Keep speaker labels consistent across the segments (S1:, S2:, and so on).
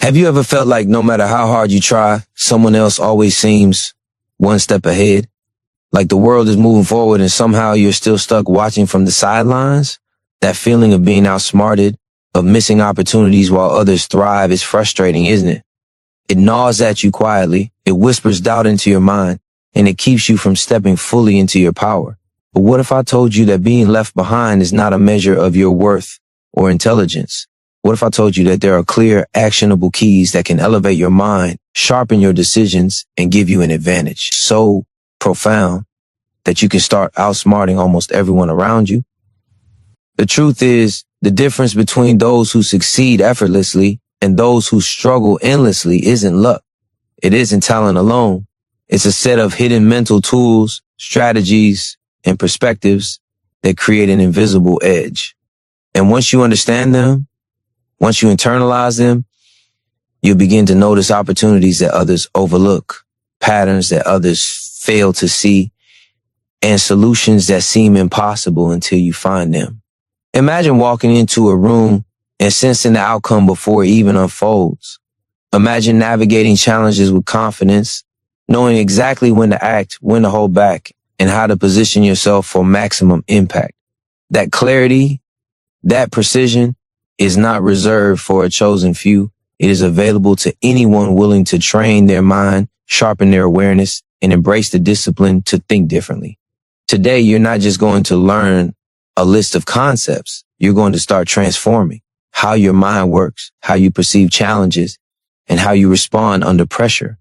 S1: Have you ever felt like no matter how hard you try, someone else always seems one step ahead? Like the world is moving forward and somehow you're still stuck watching from the sidelines? That feeling of being outsmarted, of missing opportunities while others thrive is frustrating, isn't it? It gnaws at you quietly, it whispers doubt into your mind, and it keeps you from stepping fully into your power. But what if I told you that being left behind is not a measure of your worth or intelligence? What if I told you that there are clear, actionable keys that can elevate your mind, sharpen your decisions, and give you an advantage so profound that you can start outsmarting almost everyone around you? The truth is, the difference between those who succeed effortlessly and those who struggle endlessly isn't luck. It isn't talent alone. It's a set of hidden mental tools, strategies, and perspectives that create an invisible edge. And once you understand them, once you internalize them, you'll begin to notice opportunities that others overlook, patterns that others fail to see, and solutions that seem impossible until you find them. Imagine walking into a room and sensing the outcome before it even unfolds. Imagine navigating challenges with confidence, knowing exactly when to act, when to hold back, and how to position yourself for maximum impact. That clarity, that precision, is not reserved for a chosen few. It is available to anyone willing to train their mind, sharpen their awareness, and embrace the discipline to think differently. Today, you're not just going to learn a list of concepts. You're going to start transforming how your mind works, how you perceive challenges, and how you respond under pressure.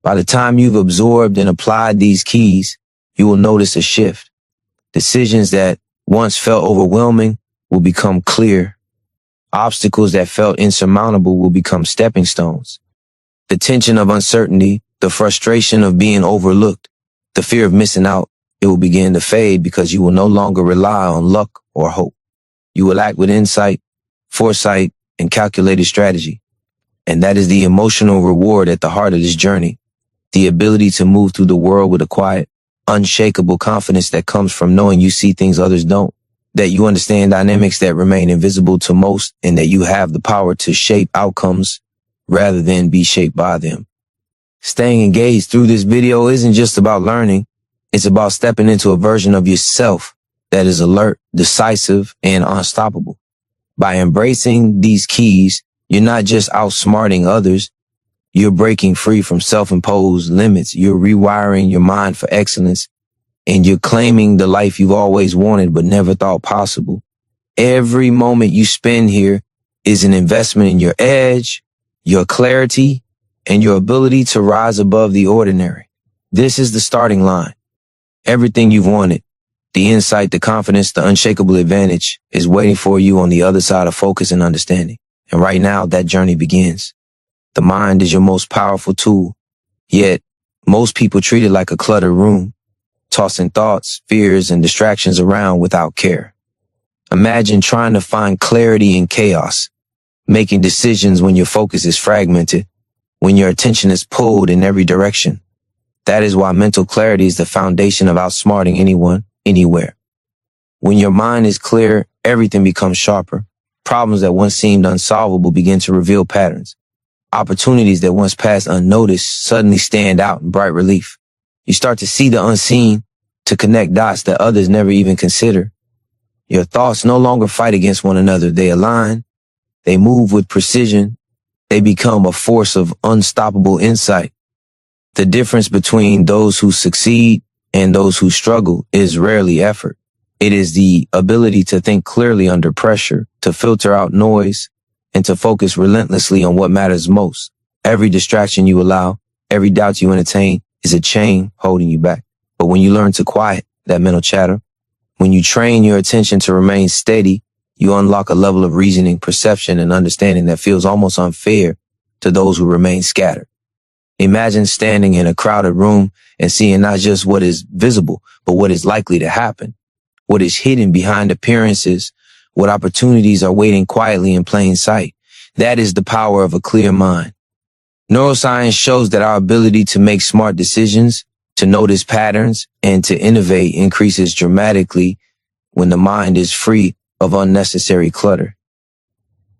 S1: By the time you've absorbed and applied these keys, you will notice a shift. Decisions that once felt overwhelming will become clear. Obstacles that felt insurmountable will become stepping stones. The tension of uncertainty, the frustration of being overlooked, the fear of missing out, it will begin to fade because you will no longer rely on luck or hope. You will act with insight, foresight, and calculated strategy. And that is the emotional reward at the heart of this journey. The ability to move through the world with a quiet, unshakable confidence that comes from knowing you see things others don't, that you understand dynamics that remain invisible to most, and that you have the power to shape outcomes rather than be shaped by them. Staying engaged through this video isn't just about learning. It's about stepping into a version of yourself that is alert, decisive, and unstoppable. By embracing these keys, you're not just outsmarting others. You're breaking free from self-imposed limits. You're rewiring your mind for excellence, and you're claiming the life you've always wanted but never thought possible. Every moment you spend here is an investment in your edge, your clarity, and your ability to rise above the ordinary. This is the starting line. Everything you've wanted, the insight, the confidence, the unshakable advantage is waiting for you on the other side of focus and understanding. And right now, that journey begins. The mind is your most powerful tool, yet most people treat it like a cluttered room, tossing thoughts, fears, and distractions around without care. Imagine trying to find clarity in chaos, making decisions when your focus is fragmented, when your attention is pulled in every direction. That is why mental clarity is the foundation of outsmarting anyone, anywhere. When your mind is clear, everything becomes sharper. Problems that once seemed unsolvable begin to reveal patterns. Opportunities that once passed unnoticed suddenly stand out in bright relief. You start to see the unseen, to connect dots that others never even consider. Your thoughts no longer fight against one another. They align. They move with precision. They become a force of unstoppable insight. The difference between those who succeed and those who struggle is rarely effort. It is the ability to think clearly under pressure, to filter out noise, and to focus relentlessly on what matters most. Every distraction you allow, every doubt you entertain is a chain holding you back. But when you learn to quiet that mental chatter, when you train your attention to remain steady, you unlock a level of reasoning, perception, and understanding that feels almost unfair to those who remain scattered. Imagine standing in a crowded room and seeing not just what is visible, but what is likely to happen, what is hidden behind appearances, what opportunities are waiting quietly in plain sight. That is the power of a clear mind. Neuroscience shows that our ability to make smart decisions, to notice patterns, and to innovate increases dramatically when the mind is free of unnecessary clutter.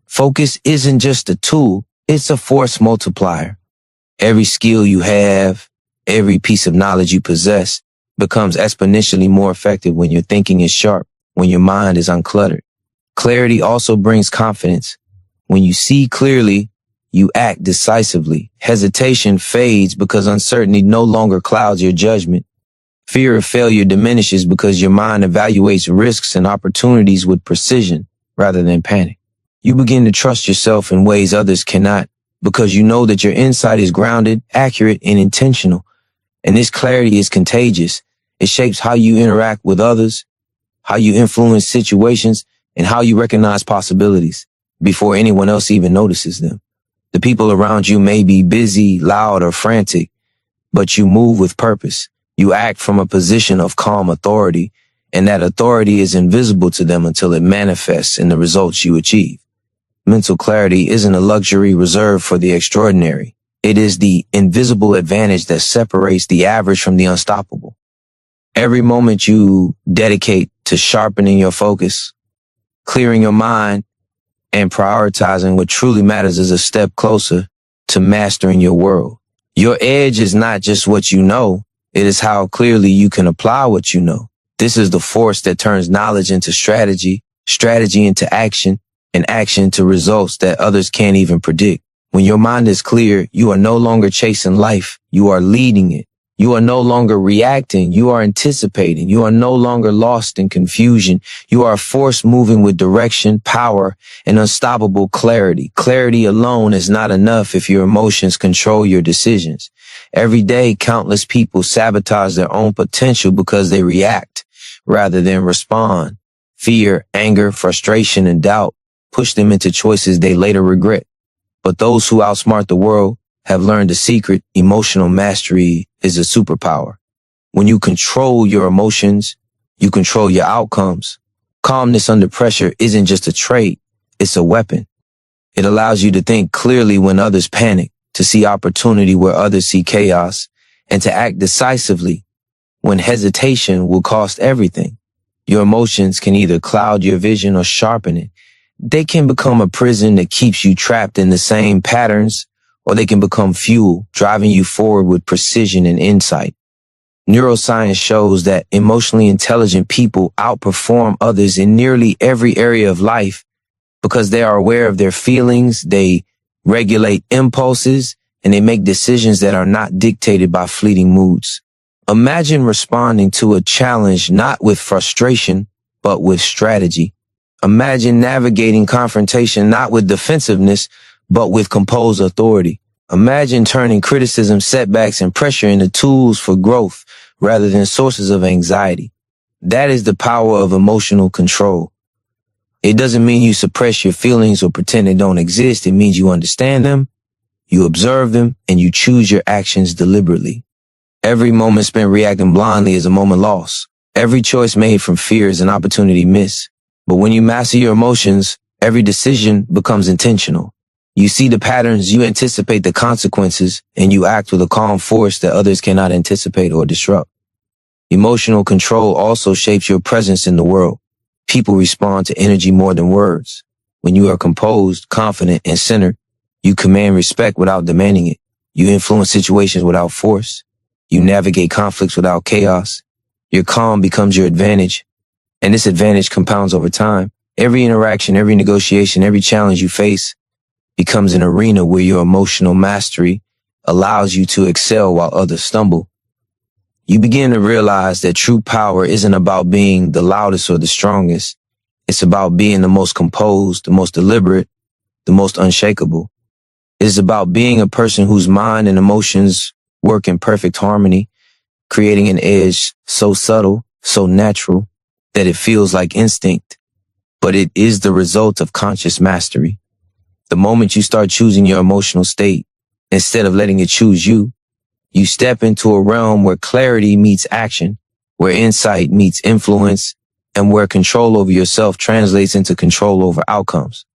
S1: Focus isn't just a tool, It's a force multiplier. Every skill you have, every piece of knowledge you possess becomes exponentially more effective when your thinking is sharp, when your mind is uncluttered. Clarity also brings confidence. When you see clearly, you act decisively. Hesitation fades because uncertainty no longer clouds your judgment. Fear of failure diminishes because your mind evaluates risks and opportunities with precision rather than panic. You begin to trust yourself in ways others cannot because you know that your insight is grounded, accurate, and intentional. And this clarity is contagious. It shapes how you interact with others, how you influence situations, and how you recognize possibilities before anyone else even notices them. The people around you may be busy, loud, or frantic, but you move with purpose. You act from a position of calm authority, and that authority is invisible to them until it manifests in the results you achieve. Mental clarity isn't a luxury reserved for the extraordinary. It is the invisible advantage that separates the average from the unstoppable. Every moment you dedicate to sharpening your focus, clearing your mind, and prioritizing what truly matters is a step closer to mastering your world. Your edge is not just what you know, it is how clearly you can apply what you know. This is the force that turns knowledge into strategy, strategy into action, and action to results that others can't even predict. When your mind is clear, you are no longer chasing life, you are leading it. You are no longer reacting, you are anticipating. You are no longer lost in confusion. You are a force moving with direction, power, and unstoppable clarity. Clarity alone is not enough if your emotions control your decisions. Every day, countless people sabotage their own potential because they react rather than respond. Fear, anger, frustration, and doubt push them into choices they later regret. But those who outsmart the world have learned the secret. Emotional mastery is a superpower. When you control your emotions, you control your outcomes. Calmness under pressure isn't just a trait, it's a weapon. It allows you to think clearly when others panic, to see opportunity where others see chaos, and to act decisively when hesitation will cost everything. Your emotions can either cloud your vision or sharpen it. They can become a prison that keeps you trapped in the same patterns, or they can become fuel, driving you forward with precision and insight. Neuroscience shows that emotionally intelligent people outperform others in nearly every area of life because they are aware of their feelings, they regulate impulses, and they make decisions that are not dictated by fleeting moods. Imagine responding to a challenge not with frustration, but with strategy. Imagine navigating confrontation not with defensiveness, but with composed authority. Imagine turning criticism, setbacks, and pressure into tools for growth rather than sources of anxiety. That is the power of emotional control. It doesn't mean you suppress your feelings or pretend they don't exist. It means you understand them, you observe them, and you choose your actions deliberately. Every moment spent reacting blindly is a moment lost. Every choice made from fear is an opportunity missed. But when you master your emotions, every decision becomes intentional. You see the patterns, you anticipate the consequences, and you act with a calm force that others cannot anticipate or disrupt. Emotional control also shapes your presence in the world. People respond to energy more than words. When you are composed, confident, and centered, you command respect without demanding it. You influence situations without force. You navigate conflicts without chaos. Your calm becomes your advantage, and this advantage compounds over time. Every interaction, every negotiation, every challenge you face becomes an arena where your emotional mastery allows you to excel while others stumble. You begin to realize that true power isn't about being the loudest or the strongest. It's about being the most composed, the most deliberate, the most unshakable. It's about being a person whose mind and emotions work in perfect harmony, creating an edge so subtle, so natural, that it feels like instinct, but it is the result of conscious mastery. The moment you start choosing your emotional state, instead of letting it choose you, you step into a realm where clarity meets action, where insight meets influence, and where control over yourself translates into control over outcomes.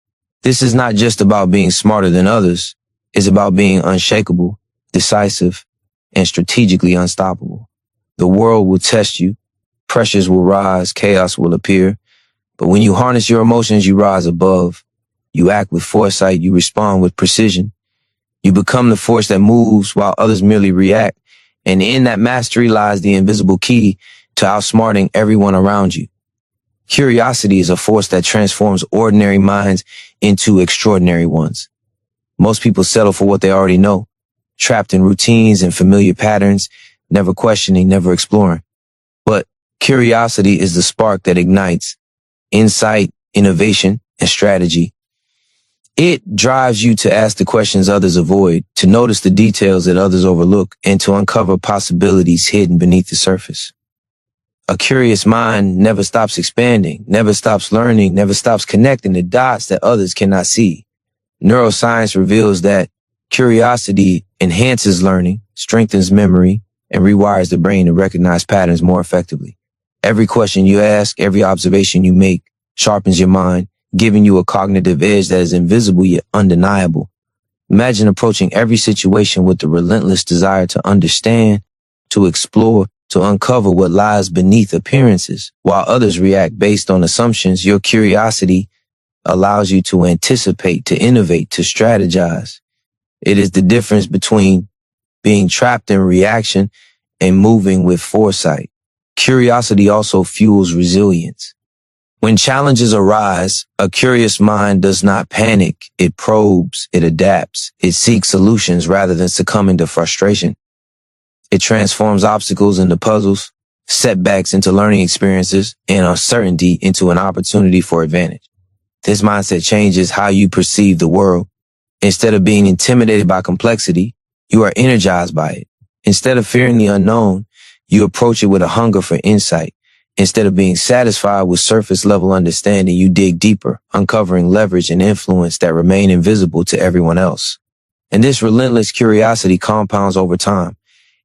S1: This is not just about being smarter than others. It's about being unshakable, decisive, and strategically unstoppable. The world will test you. Pressures will rise. Chaos will appear. But when you harness your emotions, you rise above. You act with foresight. You respond with precision. You become the force that moves while others merely react. And in that mastery lies the invisible key to outsmarting everyone around you. Curiosity is a force that transforms ordinary minds into extraordinary ones. Most people settle for what they already know, trapped in routines and familiar patterns, never questioning, never exploring. But curiosity is the spark that ignites insight, innovation, and strategy. It drives you to ask the questions others avoid, to notice the details that others overlook, and to uncover possibilities hidden beneath the surface. A curious mind never stops expanding, never stops learning, never stops connecting the dots that others cannot see. Neuroscience reveals that curiosity enhances learning, strengthens memory, and rewires the brain to recognize patterns more effectively. Every question you ask, every observation you make, sharpens your mind, giving you a cognitive edge that is invisible yet undeniable. Imagine approaching every situation with the relentless desire to understand, to explore, to uncover what lies beneath appearances. While others react based on assumptions, your curiosity allows you to anticipate, to innovate, to strategize. It is the difference between being trapped in reaction and moving with foresight. Curiosity also fuels resilience. When challenges arise, a curious mind does not panic. It probes, it adapts, it seeks solutions rather than succumbing to frustration. It transforms obstacles into puzzles, setbacks into learning experiences, and uncertainty into an opportunity for advantage. This mindset changes how you perceive the world. Instead of being intimidated by complexity, you are energized by it. Instead of fearing the unknown, you approach it with a hunger for insight. Instead of being satisfied with surface level understanding, you dig deeper, uncovering leverage and influence that remain invisible to everyone else. And this relentless curiosity compounds over time.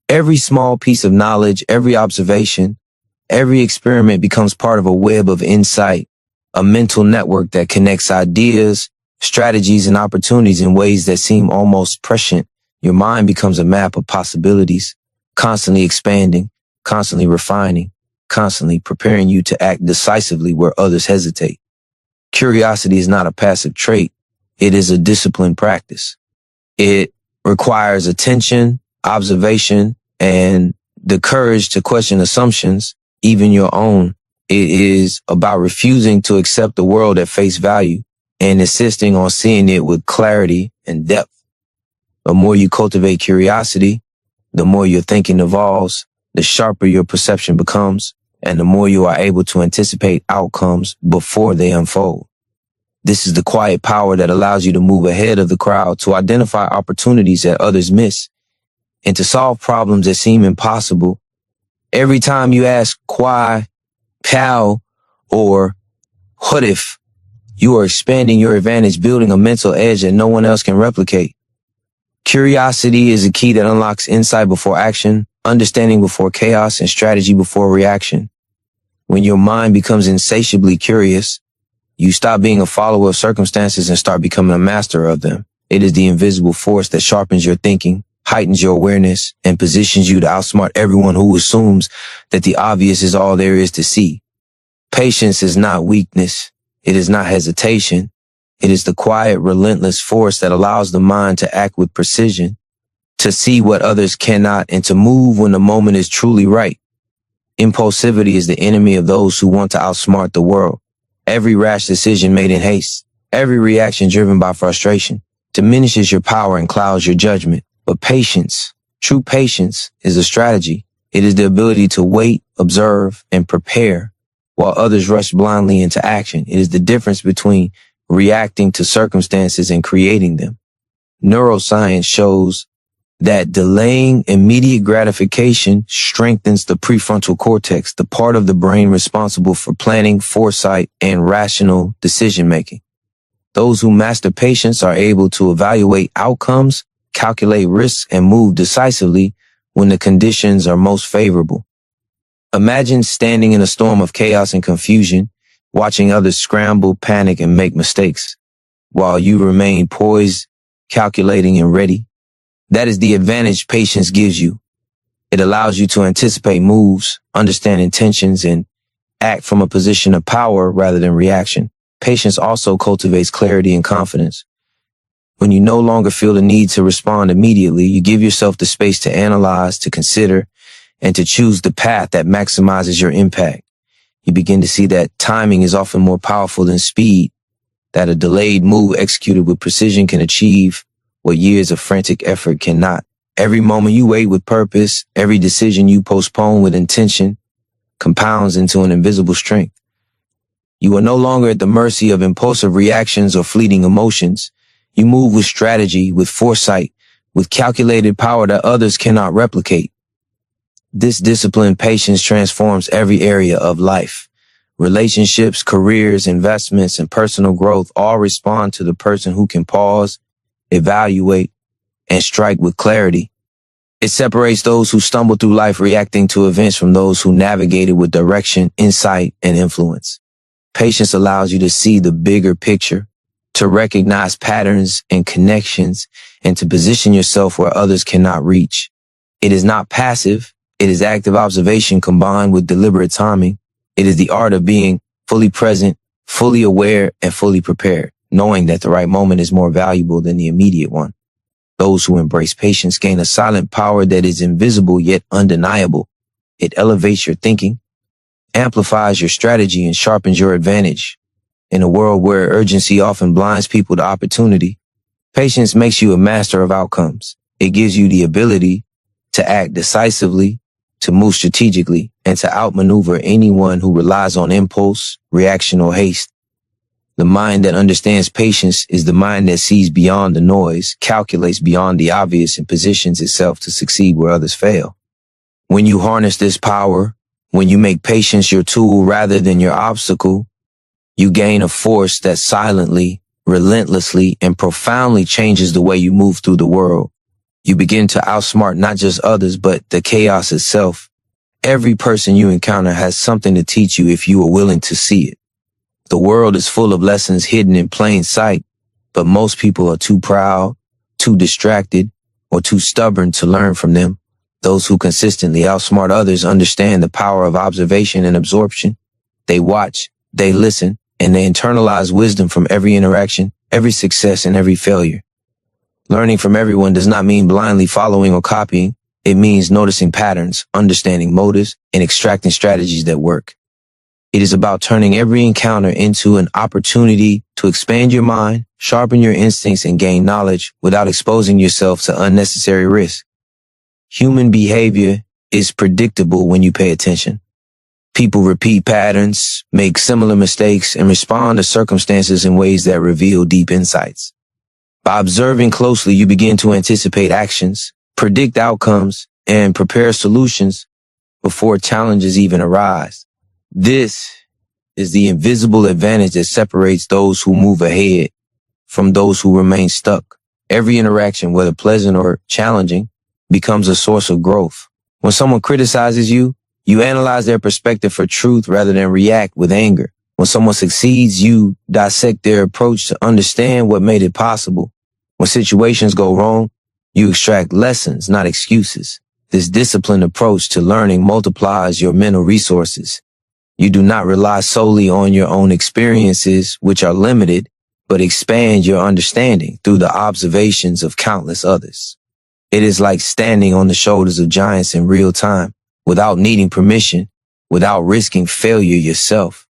S1: Every small piece of knowledge, every observation, every experiment becomes part of a web of insight, a mental network that connects ideas, strategies, and opportunities in ways that seem almost prescient. Your mind becomes a map of possibilities, constantly expanding, constantly refining, constantly preparing you to act decisively where others hesitate. Curiosity is not a passive trait. It is a disciplined practice. It requires attention, observation, and the courage to question assumptions, even your own. It is about refusing to accept the world at face value and insisting on seeing it with clarity and depth. The more you cultivate curiosity, the more your thinking evolves, the sharper your perception becomes, and the more you are able to anticipate outcomes before they unfold. This is the quiet power that allows you to move ahead of the crowd, to identify opportunities that others miss, and to solve problems that seem impossible. Every time you ask why, how, or what if, you are expanding your advantage, building a mental edge that no one else can replicate. Curiosity is a key that unlocks insight before action, understanding before chaos, and strategy before reaction. When your mind becomes insatiably curious, you stop being a follower of circumstances and start becoming a master of them. It is the invisible force that sharpens your thinking, heightens your awareness, and positions you to outsmart everyone who assumes that the obvious is all there is to see. Patience is not weakness. It is not hesitation. It is the quiet, relentless force that allows the mind to act with precision, to see what others cannot, and to move when the moment is truly right. Impulsivity is the enemy of those who want to outsmart the world. Every rash decision made in haste, every reaction driven by frustration, diminishes your power and clouds your judgment. But patience, true patience, is a strategy. It is the ability to wait, observe, and prepare while others rush blindly into action. It is the difference between reacting to circumstances and creating them. Neuroscience shows that delaying immediate gratification strengthens the prefrontal cortex, the part of the brain responsible for planning, foresight, and rational decision-making. Those who master patience are able to evaluate outcomes, calculate risks, and move decisively when the conditions are most favorable. Imagine standing in a storm of chaos and confusion, watching others scramble, panic, and make mistakes, while you remain poised, calculating, and ready. That is the advantage patience gives you. It allows you to anticipate moves, understand intentions, and act from a position of power rather than reaction. Patience also cultivates clarity and confidence. When you no longer feel the need to respond immediately, you give yourself the space to analyze, to consider, and to choose the path that maximizes your impact. You begin to see that timing is often more powerful than speed, that a delayed move executed with precision can achieve what years of frantic effort cannot. Every moment you wait with purpose, every decision you postpone with intention, compounds into an invisible strength. You are no longer at the mercy of impulsive reactions or fleeting emotions. You move with strategy, with foresight, with calculated power that others cannot replicate. This disciplined patience transforms every area of life. Relationships, careers, investments, and personal growth all respond to the person who can pause, evaluate, and strike with clarity. It separates those who stumble through life reacting to events from those who navigate it with direction, insight, and influence. Patience allows you to see the bigger picture, to recognize patterns and connections, and to position yourself where others cannot reach. It is not passive. It is active observation combined with deliberate timing. It is the art of being fully present, fully aware, and fully prepared, knowing that the right moment is more valuable than the immediate one. Those who embrace patience gain a silent power that is invisible yet undeniable. It elevates your thinking, amplifies your strategy, and sharpens your advantage. In a world where urgency often blinds people to opportunity, patience makes you a master of outcomes. It gives you the ability to act decisively, to move strategically, and to outmaneuver anyone who relies on impulse, reaction, or haste. The mind that understands patience is the mind that sees beyond the noise, calculates beyond the obvious, and positions itself to succeed where others fail. When you harness this power, when you make patience your tool rather than your obstacle, you gain a force that silently, relentlessly, and profoundly changes the way you move through the world. You begin to outsmart not just others, but the chaos itself. Every person you encounter has something to teach you if you are willing to see it. The world is full of lessons hidden in plain sight, but most people are too proud, too distracted, or too stubborn to learn from them. Those who consistently outsmart others understand the power of observation and absorption. They watch, they listen, and they internalize wisdom from every interaction, every success, and every failure. Learning from everyone does not mean blindly following or copying. It means noticing patterns, understanding motives, and extracting strategies that work. It is about turning every encounter into an opportunity to expand your mind, sharpen your instincts, and gain knowledge without exposing yourself to unnecessary risk. Human behavior is predictable when you pay attention. People repeat patterns, make similar mistakes, and respond to circumstances in ways that reveal deep insights. By observing closely, you begin to anticipate actions, predict outcomes, and prepare solutions before challenges even arise. This is the invisible advantage that separates those who move ahead from those who remain stuck. Every interaction, whether pleasant or challenging, becomes a source of growth. When someone criticizes you, you analyze their perspective for truth rather than react with anger. When someone succeeds, you dissect their approach to understand what made it possible. When situations go wrong, you extract lessons, not excuses. This disciplined approach to learning multiplies your mental resources. You do not rely solely on your own experiences, which are limited, but expand your understanding through the observations of countless others. It is like standing on the shoulders of giants in real time, without needing permission, without risking failure yourself.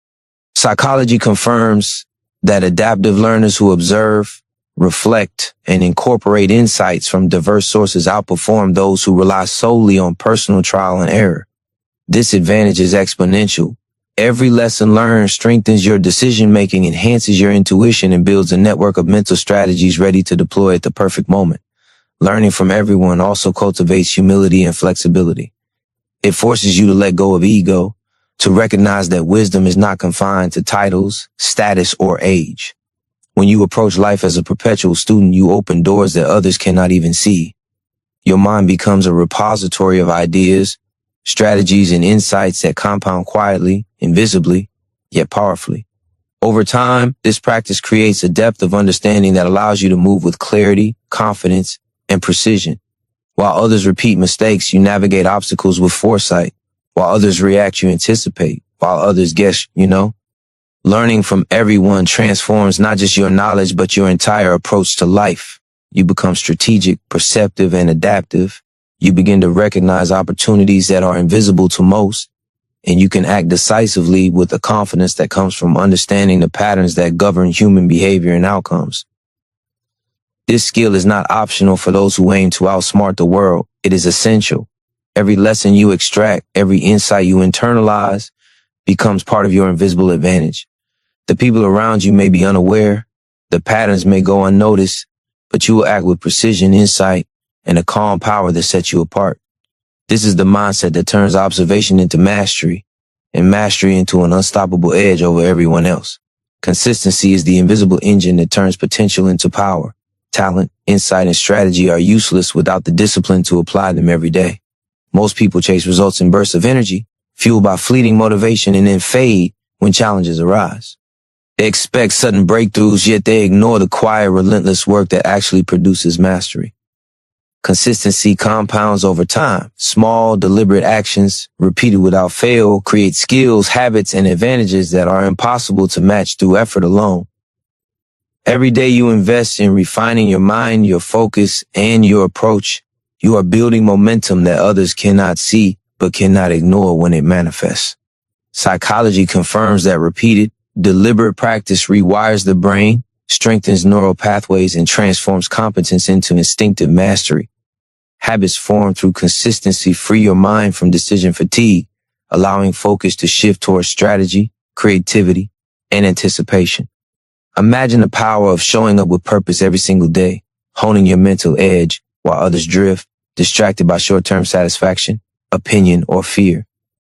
S1: Psychology confirms that adaptive learners who observe, reflect, and incorporate insights from diverse sources outperform those who rely solely on personal trial and error. This advantage is exponential. Every lesson learned strengthens your decision-making, enhances your intuition, and builds a network of mental strategies ready to deploy at the perfect moment. Learning from everyone also cultivates humility and flexibility. It forces you to let go of ego, to recognize that wisdom is not confined to titles, status, or age. When you approach life as a perpetual student, you open doors that others cannot even see. Your mind becomes a repository of ideas, strategies, and insights that compound quietly, invisibly, yet powerfully. Over time, this practice creates a depth of understanding that allows you to move with clarity, confidence, and precision. While others repeat mistakes, you navigate obstacles with foresight. While others react, you anticipate. While others guess, you know. Learning from everyone transforms not just your knowledge, but your entire approach to life. You become strategic, perceptive, and adaptive. You begin to recognize opportunities that are invisible to most, and you can act decisively with the confidence that comes from understanding the patterns that govern human behavior and outcomes. This skill is not optional for those who aim to outsmart the world. It is essential. Every lesson you extract, every insight you internalize becomes part of your invisible advantage. The people around you may be unaware, the patterns may go unnoticed, but you will act with precision, insight, and a calm power that sets you apart. This is the mindset that turns observation into mastery, and mastery into an unstoppable edge over everyone else. Consistency is the invisible engine that turns potential into power. Talent, insight, and strategy are useless without the discipline to apply them every day. Most people chase results in bursts of energy, fueled by fleeting motivation, and then fade when challenges arise. They expect sudden breakthroughs, yet they ignore the quiet, relentless work that actually produces mastery. Consistency compounds over time. Small, deliberate actions, repeated without fail, create skills, habits, and advantages that are impossible to match through effort alone. Every day you invest in refining your mind, your focus, and your approach, you are building momentum that others cannot see but cannot ignore when it manifests. Psychology confirms that repeated, deliberate practice rewires the brain, strengthens neural pathways, and transforms competence into instinctive mastery. Habits formed through consistency free your mind from decision fatigue, allowing focus to shift towards strategy, creativity, and anticipation. Imagine the power of showing up with purpose every single day, honing your mental edge while others drift, distracted by short-term satisfaction, opinion, or fear.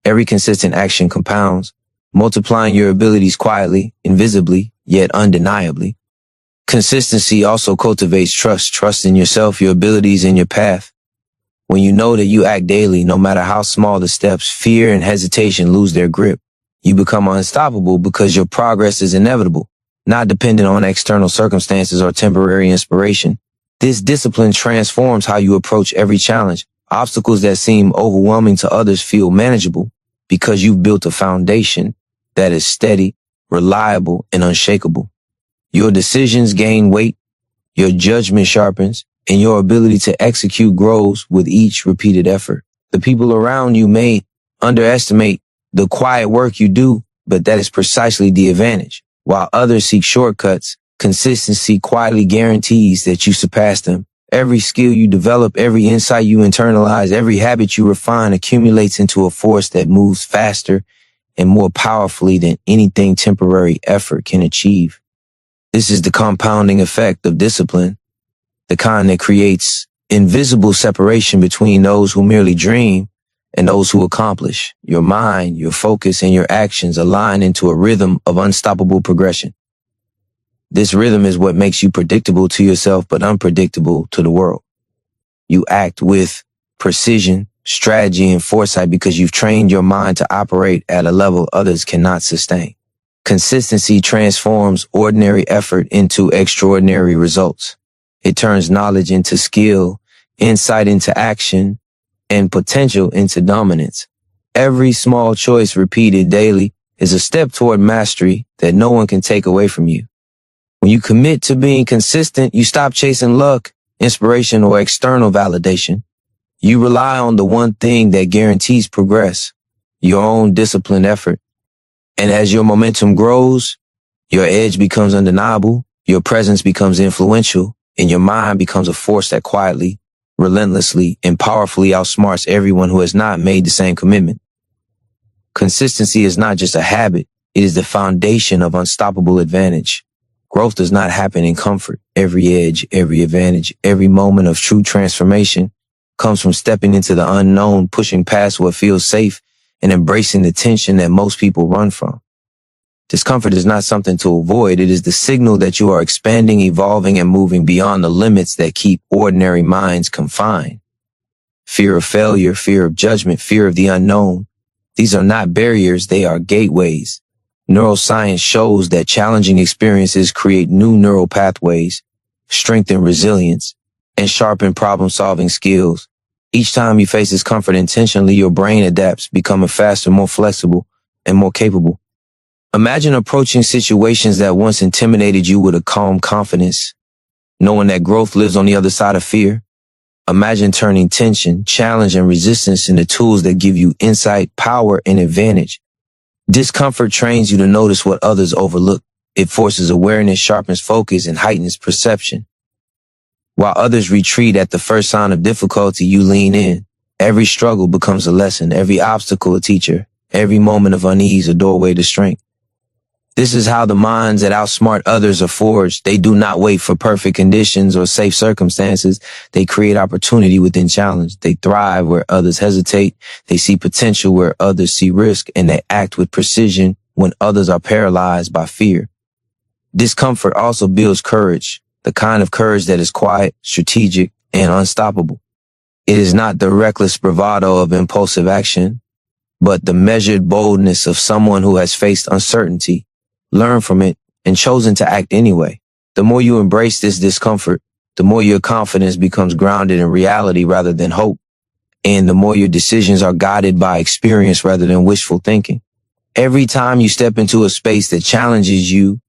S1: Every consistent action compounds, multiplying your abilities quietly, invisibly, yet undeniably. Consistency also cultivates trust in yourself, your abilities, and your path. When you know that you act daily, no matter how small the steps, fear and hesitation lose their grip. You become unstoppable because your progress is inevitable, not dependent on external circumstances or temporary inspiration. This discipline transforms how you approach every challenge. Obstacles that seem overwhelming to others feel manageable because you've built a foundation that is steady, reliable, and unshakable. Your decisions gain weight, your judgment sharpens, and your ability to execute grows with each repeated effort. The people around you may underestimate the quiet work you do, but that is precisely the advantage. While others seek shortcuts, consistency quietly guarantees that you surpass them. Every skill you develop, every insight you internalize, every habit you refine accumulates into a force that moves faster and more powerfully than anything temporary effort can achieve. This is the compounding effect of discipline, the kind that creates invisible separation between those who merely dream and those who accomplish. Your mind, your focus, and your actions align into a rhythm of unstoppable progression. This rhythm is what makes you predictable to yourself but unpredictable to the world. You act with precision, strategy, and foresight because you've trained your mind to operate at a level others cannot sustain. Consistency transforms ordinary effort into extraordinary results. It turns knowledge into skill, insight into action, and potential into dominance. Every small choice repeated daily is a step toward mastery that no one can take away from you. When you commit to being consistent, you stop chasing luck, inspiration, or external validation. You rely on the one thing that guarantees progress, your own disciplined effort. And as your momentum grows, your edge becomes undeniable, your presence becomes influential, and your mind becomes a force that quietly, relentlessly, and powerfully outsmarts everyone who has not made the same commitment. Consistency is not just a habit, it is the foundation of unstoppable advantage. Growth does not happen in comfort. Every edge, every advantage, every moment of true transformation comes from stepping into the unknown, pushing past what feels safe, and embracing the tension that most people run from. Discomfort is not something to avoid. It is the signal that you are expanding, evolving, and moving beyond the limits that keep ordinary minds confined. Fear of failure, fear of judgment, fear of the unknown. These are not barriers, they are gateways. Neuroscience shows that challenging experiences create new neural pathways, strengthen resilience, and sharpen problem-solving skills. Each time you face discomfort intentionally, your brain adapts, becoming faster, more flexible, and more capable. Imagine approaching situations that once intimidated you with a calm confidence. knowing that growth lives on the other side of fear. Imagine turning tension, challenge, and resistance into tools that give you insight, power, and advantage. Discomfort trains you to notice what others overlook. It forces awareness, sharpens focus, and heightens perception. While others retreat at the first sign of difficulty, you lean in. Every struggle becomes a lesson, every obstacle a teacher, every moment of unease a doorway to strength. This is how the minds that outsmart others are forged. They do not wait for perfect conditions or safe circumstances. They create opportunity within challenge. They thrive where others hesitate. They see potential where others see risk, and they act with precision when others are paralyzed by fear. Discomfort also builds courage, the kind of courage that is quiet, strategic, and unstoppable. It is not the reckless bravado of impulsive action, but the measured boldness of someone who has faced uncertainty, learned from it, and chosen to act anyway. The more you embrace this discomfort, the more your confidence becomes grounded in reality rather than hope, and the more your decisions are guided by experience rather than wishful thinking. Every time you step into a space that challenges you,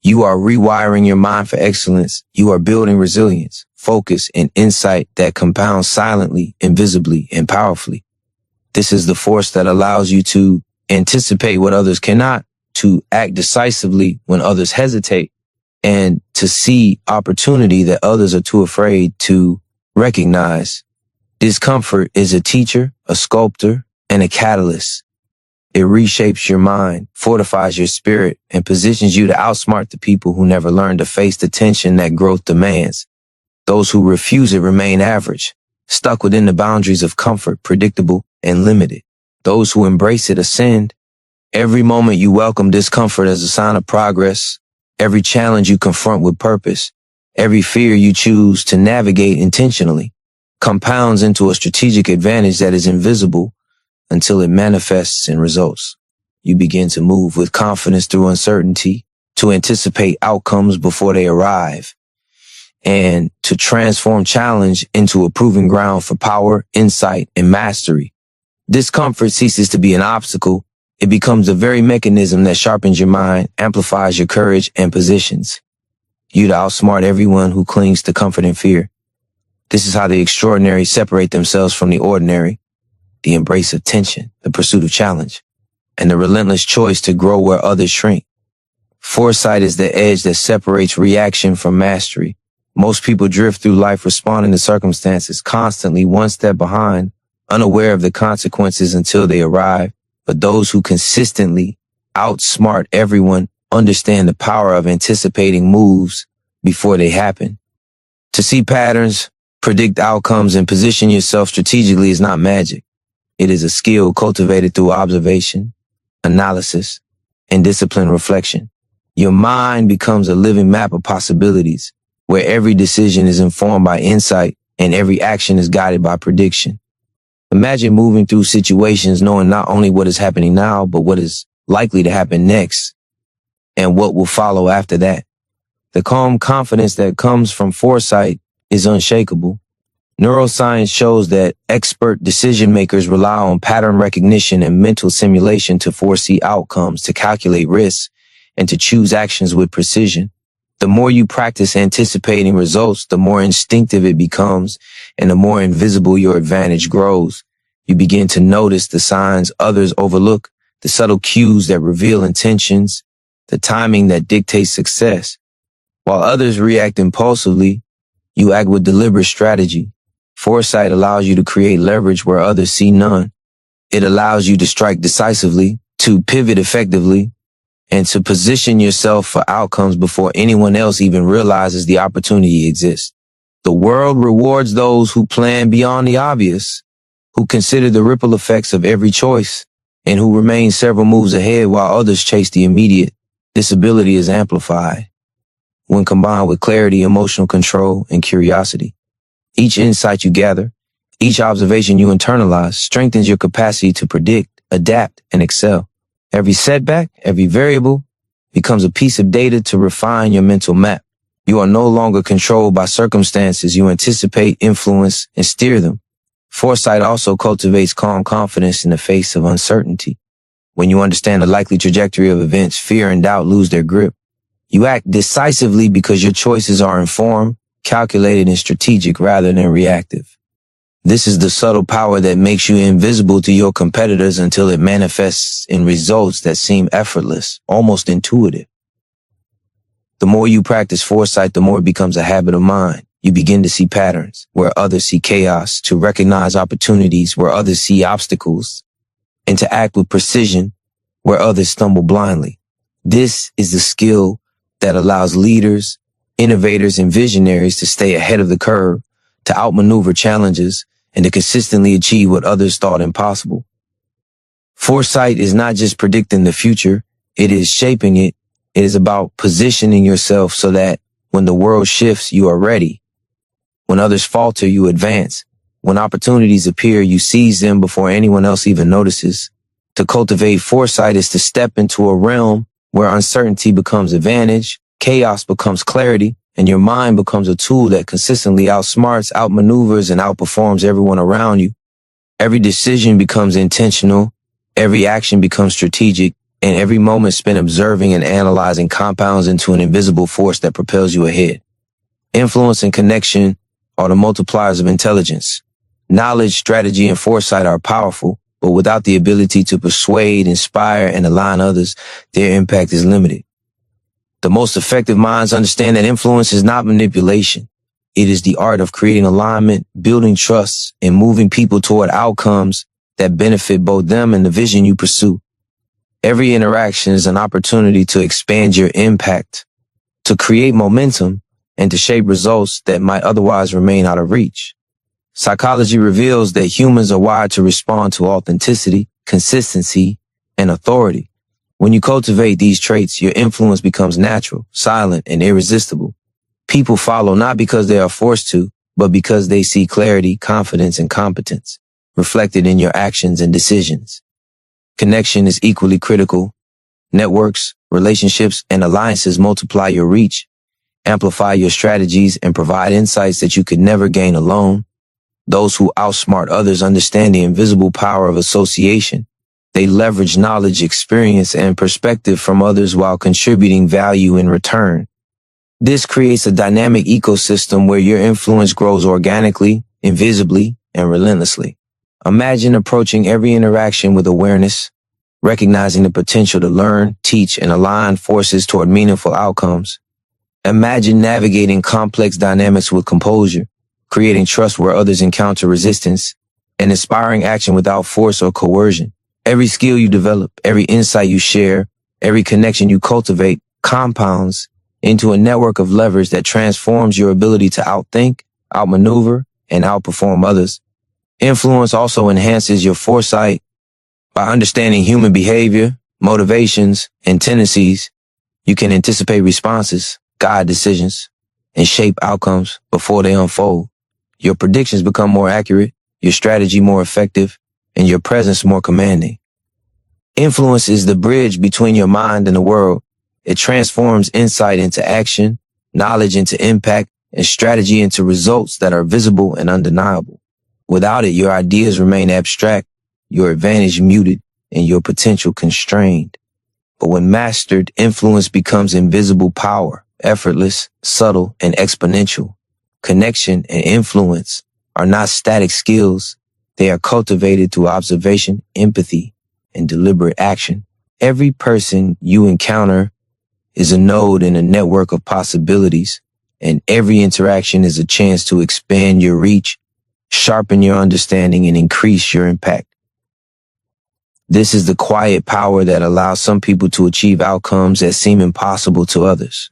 S1: you are rewiring your mind for excellence. You are building resilience, focus, and insight that compounds silently, invisibly, and powerfully. This is the force that allows you to anticipate what others cannot, to act decisively when others hesitate, and to see opportunity that others are too afraid to recognize. Discomfort is a teacher, a sculptor, and a catalyst. It reshapes your mind, fortifies your spirit, and positions you to outsmart the people who never learn to face the tension that growth demands. Those who refuse it remain average, stuck within the boundaries of comfort, predictable, and limited. Those who embrace it ascend. Every moment you welcome discomfort as a sign of progress, every challenge you confront with purpose, every fear you choose to navigate intentionally, compounds into a strategic advantage that is invisible until it manifests in results. You begin to move with confidence through uncertainty, to anticipate outcomes before they arrive, and to transform challenge into a proving ground for power, insight, and mastery. Discomfort ceases to be an obstacle. It becomes the very mechanism that sharpens your mind, amplifies your courage, and positions you to outsmart everyone who clings to comfort and fear. This is how the extraordinary separate themselves from the ordinary, the embrace of tension, the pursuit of challenge, and the relentless choice to grow where others shrink. Foresight is the edge that separates reaction from mastery. Most people drift through life responding to circumstances, constantly one step behind, unaware of the consequences until they arrive. But those who consistently outsmart everyone understand the power of anticipating moves before they happen. To see patterns, predict outcomes, and position yourself strategically is not magic. It is a skill cultivated through observation, analysis, and disciplined reflection. Your mind becomes a living map of possibilities, where every decision is informed by insight and every action is guided by prediction. Imagine moving through situations knowing not only what is happening now, but what is likely to happen next and what will follow after that. The calm confidence that comes from foresight is unshakable. Neuroscience shows that expert decision makers rely on pattern recognition and mental simulation to foresee outcomes, to calculate risks, and to choose actions with precision. The more you practice anticipating results, the more instinctive it becomes, and the more invisible your advantage grows. You begin to notice the signs others overlook, the subtle cues that reveal intentions, the timing that dictates success. While others react impulsively, you act with deliberate strategy. Foresight allows you to create leverage where others see none. It allows you to strike decisively, to pivot effectively, and to position yourself for outcomes before anyone else even realizes the opportunity exists. The world rewards those who plan beyond the obvious, who consider the ripple effects of every choice, and who remain several moves ahead while others chase the immediate. This ability is amplified when combined with clarity, emotional control, and curiosity. Each insight you gather, each observation you internalize strengthens your capacity to predict, adapt, and excel. Every setback, every variable becomes a piece of data to refine your mental map. You are no longer controlled by circumstances. You anticipate, influence, and steer them. Foresight also cultivates calm confidence in the face of uncertainty. When you understand the likely trajectory of events, fear and doubt lose their grip. You act decisively because your choices are informed, calculated and strategic rather than reactive. This is the subtle power that makes you invisible to your competitors until it manifests in results that seem effortless, almost intuitive. The more you practice foresight, the more it becomes a habit of mind. You begin to see patterns where others see chaos, to recognize opportunities where others see obstacles, and to act with precision where others stumble blindly. This is the skill that allows leaders, innovators, and visionaries to stay ahead of the curve, to outmaneuver challenges, and to consistently achieve what others thought impossible. Foresight is not just predicting the future, it is shaping it. It is about positioning yourself so that when the world shifts, you are ready. When others falter, you advance. When opportunities appear, you seize them before anyone else even notices. To cultivate foresight is to step into a realm where uncertainty becomes advantage, chaos becomes clarity, and your mind becomes a tool that consistently outsmarts, outmaneuvers, and outperforms everyone around you. Every decision becomes intentional, every action becomes strategic, and every moment spent observing and analyzing compounds into an invisible force that propels you ahead. Influence and connection are the multipliers of intelligence. Knowledge, strategy, and foresight are powerful, but without the ability to persuade, inspire, and align others, their impact is limited. The most effective minds understand that influence is not manipulation. It is the art of creating alignment, building trust, and moving people toward outcomes that benefit both them and the vision you pursue. Every interaction is an opportunity to expand your impact, to create momentum, and to shape results that might otherwise remain out of reach. Psychology reveals that humans are wired to respond to authenticity, consistency, and authority. When you cultivate these traits, your influence becomes natural, silent, and irresistible. People follow not because they are forced to, but because they see clarity, confidence, and competence reflected in your actions and decisions. Connection is equally critical. Networks, relationships, and alliances multiply your reach, amplify your strategies, and provide insights that you could never gain alone. Those who outsmart others understand the invisible power of association. They leverage knowledge, experience, and perspective from others while contributing value in return. This creates a dynamic ecosystem where your influence grows organically, invisibly, and relentlessly. Imagine approaching every interaction with awareness, recognizing the potential to learn, teach, and align forces toward meaningful outcomes. Imagine navigating complex dynamics with composure, creating trust where others encounter resistance, and inspiring action without force or coercion. Every skill you develop, every insight you share, every connection you cultivate compounds into a network of levers that transforms your ability to outthink, outmaneuver, and outperform others. Influence also enhances your foresight. By understanding human behavior, motivations, and tendencies, you can anticipate responses, guide decisions, and shape outcomes before they unfold. Your predictions become more accurate, your strategy more effective, and your presence more commanding. Influence is the bridge between your mind and the world. It transforms insight into action, knowledge into impact, and strategy into results that are visible and undeniable. Without it, your ideas remain abstract, your advantage muted, and your potential constrained. But when mastered, influence becomes invisible power, effortless, subtle, and exponential. Connection and influence are not static skills. They are cultivated through observation, empathy, and deliberate action. Every person you encounter is a node in a network of possibilities, and every interaction is a chance to expand your reach, sharpen your understanding, and increase your impact. This is the quiet power that allows some people to achieve outcomes that seem impossible to others.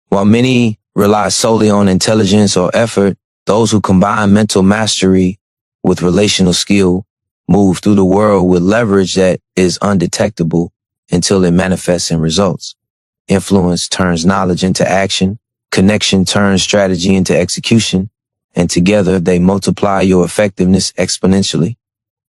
S1: While many rely solely on intelligence or effort, those who combine mental mastery with relational skill move through the world with leverage that is undetectable until it manifests in results. Influence turns knowledge into action, connection turns strategy into execution, and together they multiply your effectiveness exponentially.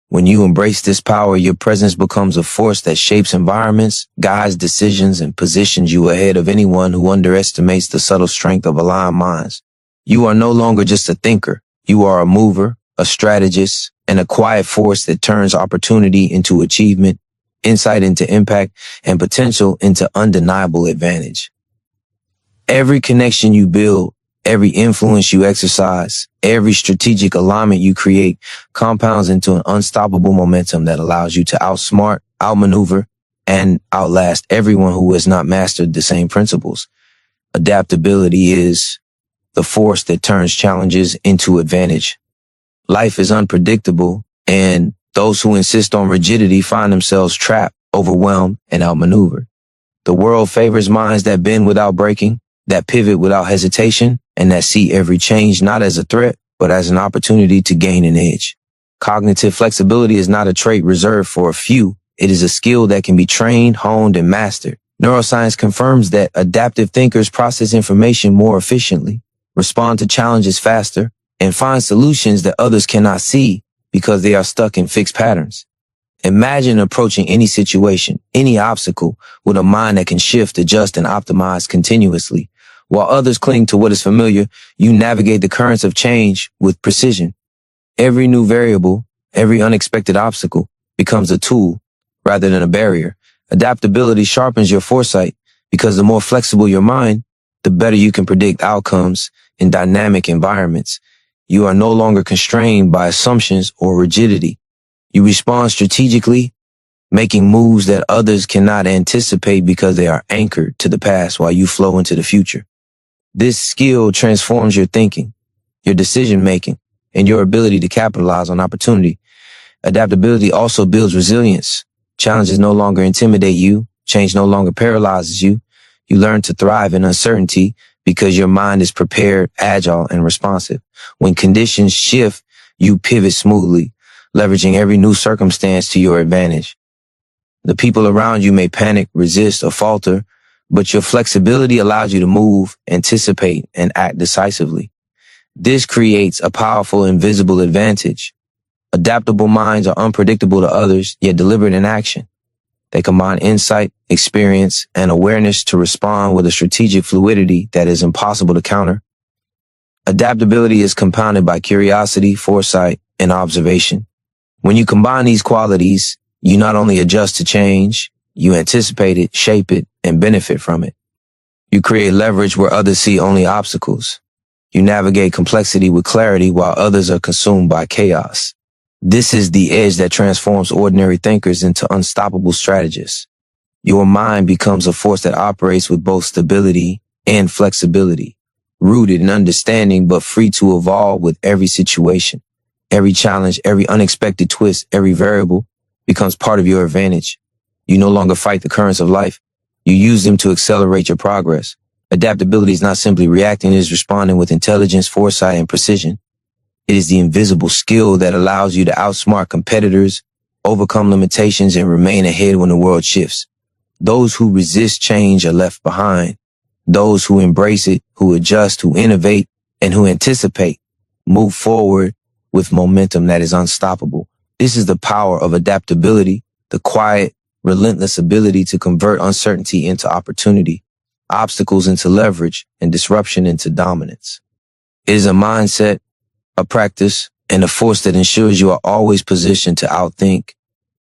S1: When you embrace this power, your presence becomes a force that shapes environments, guides decisions, and positions you ahead of anyone who underestimates the subtle strength of aligned minds. You are no longer just a thinker. You are a mover, a strategist, and a quiet force that turns opportunity into achievement, insight into impact, and potential into undeniable advantage. Every connection you build, Every influence you exercise, every strategic alignment you create compounds into an unstoppable momentum that allows you to outsmart, outmaneuver, and outlast everyone who has not mastered the same principles. Adaptability is the force that turns challenges into advantage. Life is unpredictable, and those who insist on rigidity find themselves trapped, overwhelmed, and outmaneuvered. The world favors minds that bend without breaking, that pivot without hesitation, and that see every change not as a threat, but as an opportunity to gain an edge. Cognitive flexibility is not a trait reserved for a few. It is a skill that can be trained, honed, and mastered. Neuroscience confirms that adaptive thinkers process information more efficiently, respond to challenges faster, and find solutions that others cannot see because they are stuck in fixed patterns. Imagine approaching any situation, any obstacle, with a mind that can shift, adjust, and optimize continuously. While others cling to what is familiar, you navigate the currents of change with precision. Every new variable, every unexpected obstacle becomes a tool rather than a barrier. Adaptability sharpens your foresight because the more flexible your mind, the better you can predict outcomes in dynamic environments. You are no longer constrained by assumptions or rigidity. You respond strategically, making moves that others cannot anticipate because they are anchored to the past while you flow into the future. This skill transforms your thinking, your decision-making, and your ability to capitalize on opportunity. Adaptability also builds resilience. Challenges no longer intimidate you. Change no longer paralyzes you. You learn to thrive in uncertainty because your mind is prepared, agile, and responsive. When conditions shift, you pivot smoothly, leveraging every new circumstance to your advantage. The people around you may panic, resist, or falter, but your flexibility allows you to move, anticipate, and act decisively. This creates a powerful invisible advantage. Adaptable minds are unpredictable to others, yet deliberate in action. They combine insight, experience, and awareness to respond with a strategic fluidity that is impossible to counter. Adaptability is compounded by curiosity, foresight, and observation. When you combine these qualities, you not only adjust to change, you anticipate it, shape it, and benefit from it. You create leverage where others see only obstacles. You navigate complexity with clarity while others are consumed by chaos. This is the edge that transforms ordinary thinkers into unstoppable strategists. Your mind becomes a force that operates with both stability and flexibility, rooted in understanding but free to evolve with every situation. Every challenge, every unexpected twist, every variable becomes part of your advantage. You no longer fight the currents of life. You use them to accelerate your progress. Adaptability is not simply reacting, it is responding with intelligence, foresight, and precision. It is the invisible skill that allows you to outsmart competitors, overcome limitations, and remain ahead when the world shifts. Those who resist change are left behind. Those who embrace it, who adjust, who innovate, and who anticipate move forward with momentum that is unstoppable. This is the power of adaptability, the quiet, relentless ability to convert uncertainty into opportunity, obstacles into leverage, and disruption into dominance. It is a mindset, a practice, and a force that ensures you are always positioned to outthink,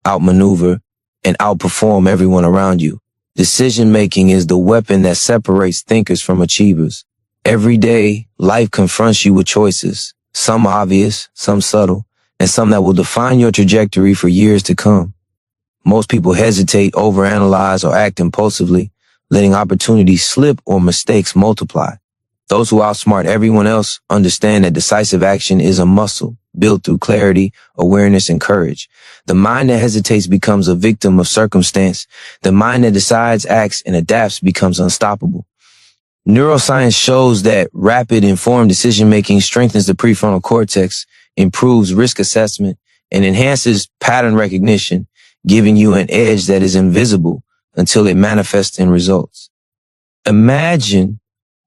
S1: outmaneuver, and outperform everyone around you. Decision-making is the weapon that separates thinkers from achievers. Every day, life confronts you with choices, some obvious, some subtle, and some that will define your trajectory for years to come. Most people hesitate, overanalyze, or act impulsively, letting opportunities slip or mistakes multiply. Those who outsmart everyone else understand that decisive action is a muscle built through clarity, awareness, and courage. The mind that hesitates becomes a victim of circumstance. The mind that decides, acts, and adapts becomes unstoppable. Neuroscience shows that rapid, informed decision-making strengthens the prefrontal cortex, improves risk assessment, and enhances pattern recognition, giving you an edge that is invisible until it manifests in results. Imagine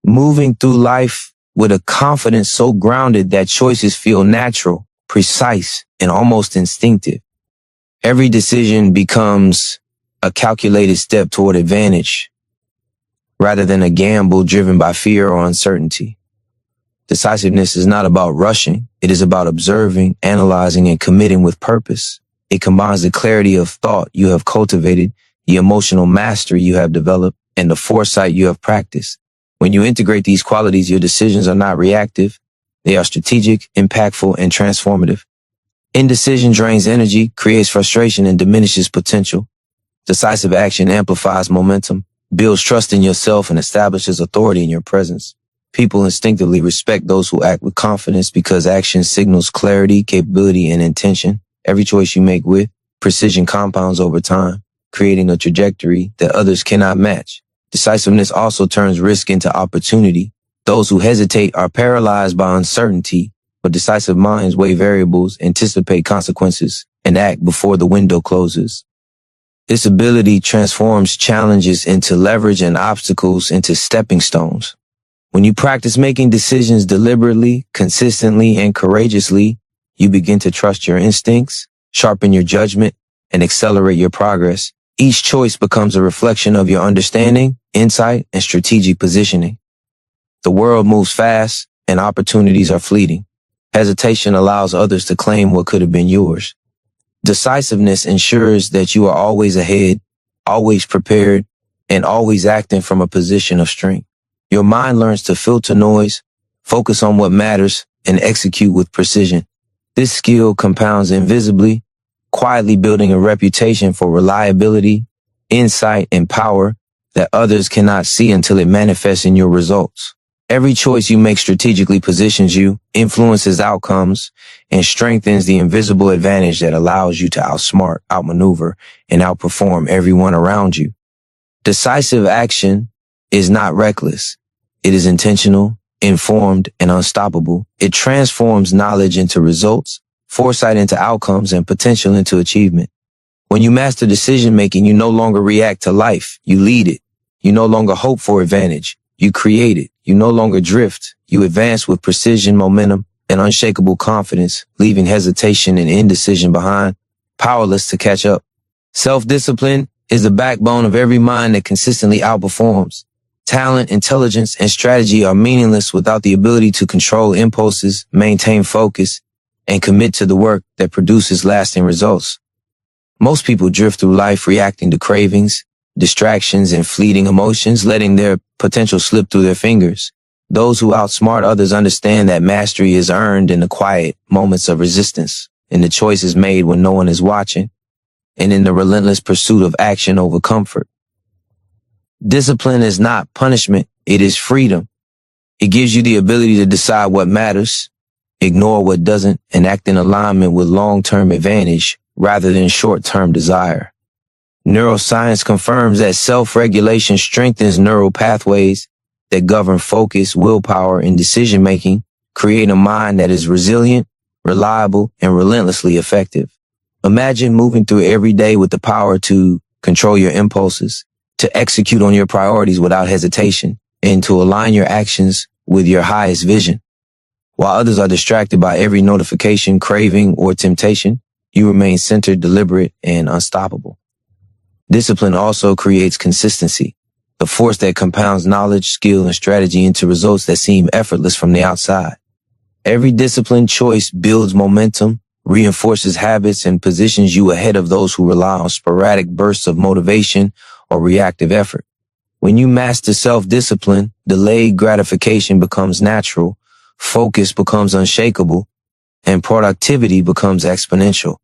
S1: moving through life with a confidence so grounded that choices feel natural, precise, and almost instinctive. Every decision becomes a calculated step toward advantage, rather than a gamble driven by fear or uncertainty. Decisiveness is not about rushing. It is about observing, analyzing, and committing with purpose. It combines the clarity of thought you have cultivated, the emotional mastery you have developed, and the foresight you have practiced. When you integrate these qualities, your decisions are not reactive. They are strategic, impactful, and transformative. Indecision drains energy, creates frustration, and diminishes potential. Decisive action amplifies momentum, builds trust in yourself, and establishes authority in your presence. People instinctively respect those who act with confidence because action signals clarity, capability, and intention. Every choice you make with precision compounds over time, creating a trajectory that others cannot match. Decisiveness also turns risk into opportunity. Those who hesitate are paralyzed by uncertainty, but decisive minds weigh variables, anticipate consequences, and act before the window closes. This ability transforms challenges into leverage and obstacles into stepping stones. When you practice making decisions deliberately, consistently, and courageously, you begin to trust your instincts, sharpen your judgment, and accelerate your progress. Each choice becomes a reflection of your understanding, insight, and strategic positioning. The world moves fast, and opportunities are fleeting. Hesitation allows others to claim what could have been yours. Decisiveness ensures that you are always ahead, always prepared, and always acting from a position of strength. Your mind learns to filter noise, focus on what matters, and execute with precision. This skill compounds invisibly, quietly building a reputation for reliability, insight, and power that others cannot see until it manifests in your results. Every choice you make strategically positions you, influences outcomes, and strengthens the invisible advantage that allows you to outsmart, outmaneuver, and outperform everyone around you. Decisive action is not reckless. It is intentional, informed, and unstoppable. It transforms knowledge into results, foresight into outcomes, and potential into achievement. When you master decision making, you no longer react to life. You lead it. You no longer hope for advantage. You create it. You no longer drift. You advance with precision, momentum, and unshakable confidence, leaving hesitation and indecision behind, powerless to catch up. Self-discipline is the backbone of every mind that consistently outperforms. Talent, intelligence, and strategy are meaningless without the ability to control impulses, maintain focus, and commit to the work that produces lasting results. Most people drift through life reacting to cravings, distractions, and fleeting emotions, letting their potential slip through their fingers. Those who outsmart others understand that mastery is earned in the quiet moments of resistance, in the choices made when no one is watching, and in the relentless pursuit of action over comfort. Discipline is not punishment, it is freedom. It gives you the ability to decide what matters, ignore what doesn't, and act in alignment with long-term advantage rather than short-term desire. Neuroscience confirms that self-regulation strengthens neural pathways that govern focus, willpower, and decision-making, creating a mind that is resilient, reliable, and relentlessly effective. Imagine moving through every day with the power to control your impulses, to execute on your priorities without hesitation, and to align your actions with your highest vision. While others are distracted by every notification, craving, or temptation, you remain centered, deliberate, and unstoppable. Discipline also creates consistency, the force that compounds knowledge, skill, and strategy into results that seem effortless from the outside. Every disciplined choice builds momentum, reinforces habits, and positions you ahead of those who rely on sporadic bursts of motivation or reactive effort. When you master self-discipline, delayed gratification becomes natural, focus becomes unshakable, and productivity becomes exponential.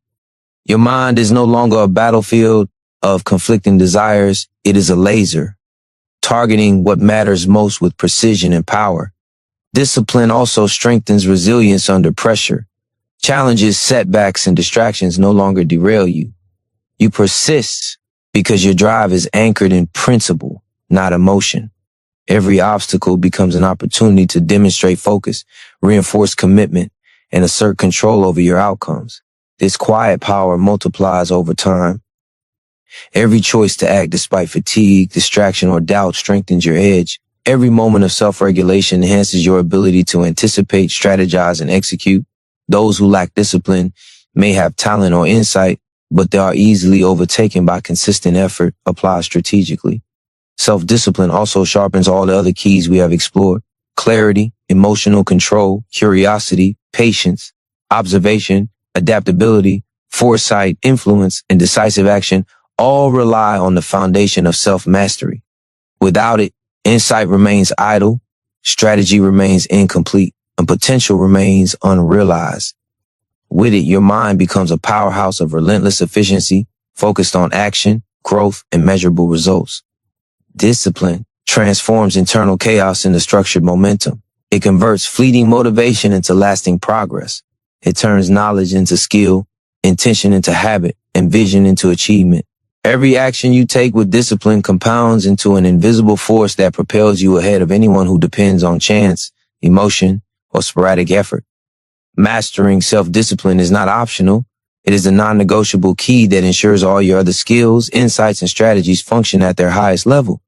S1: Your mind is no longer a battlefield of conflicting desires. It is a laser, targeting what matters most with precision and power. Discipline also strengthens resilience under pressure. Challenges, setbacks, and distractions no longer derail you. You persist because your drive is anchored in principle, not emotion. Every obstacle becomes an opportunity to demonstrate focus, reinforce commitment, and assert control over your outcomes. This quiet power multiplies over time. Every choice to act despite fatigue, distraction, or doubt strengthens your edge. Every moment of self-regulation enhances your ability to anticipate, strategize, and execute. Those who lack discipline may have talent or insight, but they are easily overtaken by consistent effort applied strategically. Self-discipline also sharpens all the other keys we have explored: clarity, emotional control, curiosity, patience, observation, adaptability, foresight, influence, and decisive action all rely on the foundation of self-mastery. Without it, Insight remains idle, strategy remains incomplete, and potential remains unrealized. With it, your mind becomes a powerhouse of relentless efficiency, focused on action, growth, and measurable results. Discipline transforms internal chaos into structured momentum. It converts fleeting motivation into lasting progress. It turns knowledge into skill, intention into habit, and vision into achievement. Every action you take with discipline compounds into an invisible force that propels you ahead of anyone who depends on chance, emotion, or sporadic effort. Mastering self-discipline is not optional. It is a non-negotiable key that ensures all your other skills, insights, and strategies function at their highest level.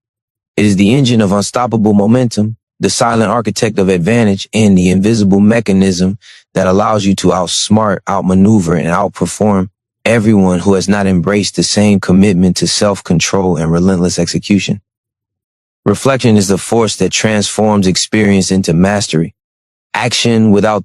S1: It is the engine of unstoppable momentum, the silent architect of advantage, and the invisible mechanism that allows you to outsmart, outmaneuver, and outperform everyone who has not embraced the same commitment to self-control and relentless execution. Reflection is the force that transforms experience into mastery. Action without